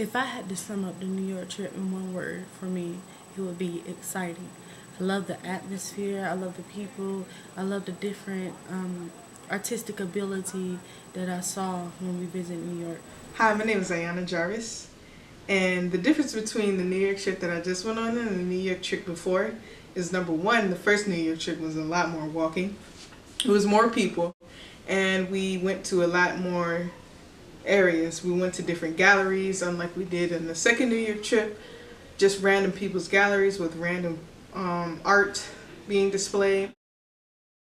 If I had to sum up the New York trip in one word, for me, it would be exciting. I love the atmosphere. I love the people. I love the different artistic ability that I saw when we visited New York. Hi, my name is Ayana Jarvis, and the difference between the New York trip that I just went on and the New York trip before is, number one, the first New York trip was a lot more walking. It was more people, and we went to a lot more areas. We went to different galleries, unlike we did in the second New York trip, just random people's galleries with random art being displayed.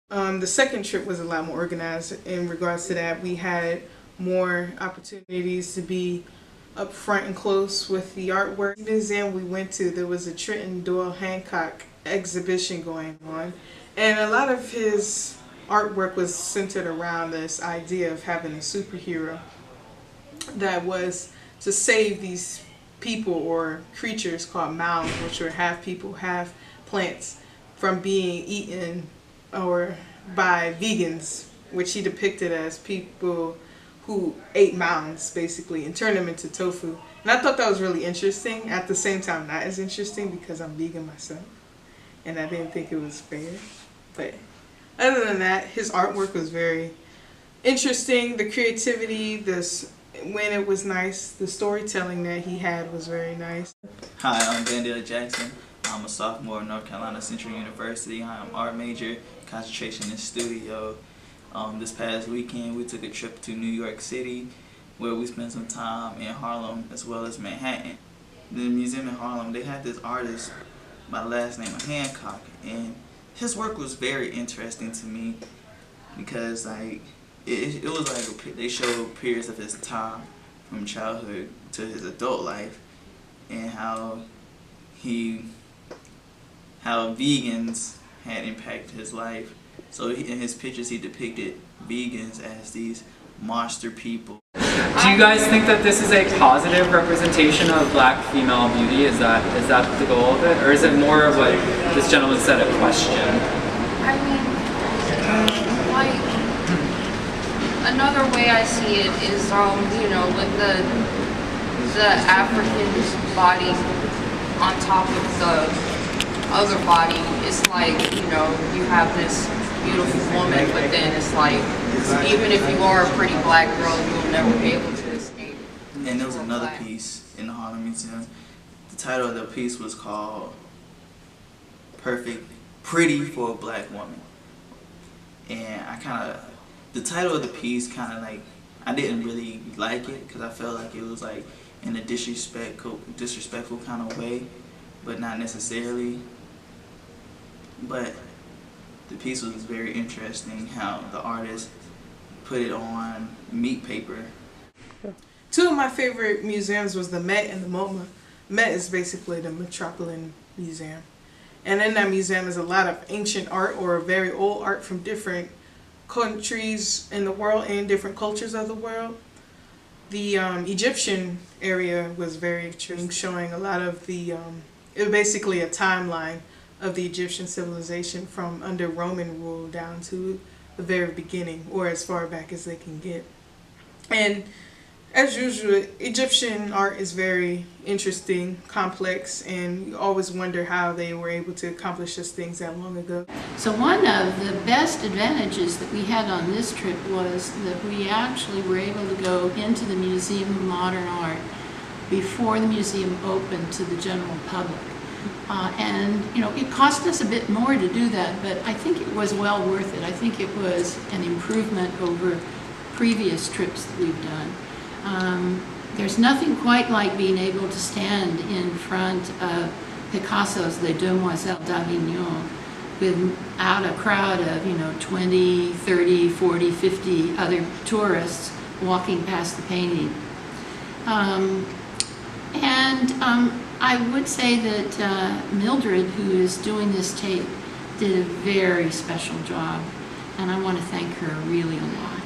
The second trip was a lot more organized in regards to that. We had more opportunities to be up front and close with the artwork. The museum we went to, there was a Trenton Doyle Hancock exhibition going on, and a lot of his artwork was centered around this idea of having a superhero that was to save these people or creatures called mounds, which were half people, half plants, from being eaten or by vegans, which he depicted as people who ate mounds basically and turned them into tofu. And I thought that was really interesting. At the same time, not as interesting because I'm vegan myself and I didn't think it was fair. But other than that, his artwork was very interesting. The creativity, when it was nice, the storytelling that he had was very nice. Hi, I'm Vandale Jackson. I'm a sophomore at North Carolina Central University. I'm art major, concentration in studio. This past weekend we took a trip to New York City where we spent some time in Harlem as well as Manhattan. The museum in Harlem, they had this artist by the last name of Hancock, and his work was very interesting to me because it was like they showed periods of his time from childhood to his adult life and how vegans had impacted his life. So in his pictures he depicted vegans as these monster people. Do you guys think that this is a positive representation of black female beauty? Is that the goal of it? Or is it more of what this gentleman said, a question? I mean, like, another way I see it is, you know, with the African body on top of the other body, it's like, you know, you have this beautiful woman, but then it's like, even if you are a pretty black girl, you'll never be able to escape. And there was another piece in the Harlem Museum. The title of the piece was called Pretty for a Black Woman. And the title of the piece I didn't really like it because I felt like it was like in a disrespectful kind of way, but not necessarily. But the piece was very interesting how the artist put it on meat paper. Two of my favorite museums was the Met and the MoMA. Met is basically the Metropolitan Museum. And in that museum is a lot of ancient art or very old art from different countries in the world and different cultures of the world. The Egyptian area was very interesting, showing a lot of it was basically a timeline of the Egyptian civilization from under Roman rule down to the very beginning, or as far back as they can get. And as usual, Egyptian art is very interesting, complex, and you always wonder how they were able to accomplish these things that long ago. So one of the best advantages that we had on this trip was that we actually were able to go into the Museum of Modern Art before the museum opened to the general public. And you know, it cost us a bit more to do that, but I think it was well worth it. I think it was an improvement over previous trips that we've done. There's nothing quite like being able to stand in front of Picasso's Les Demoiselles d'Avignon without a crowd of, you know, 20, 30, 40, 50 other tourists walking past the painting. I would say that Mildred, who is doing this tape, did a very special job, and I want to thank her really a lot.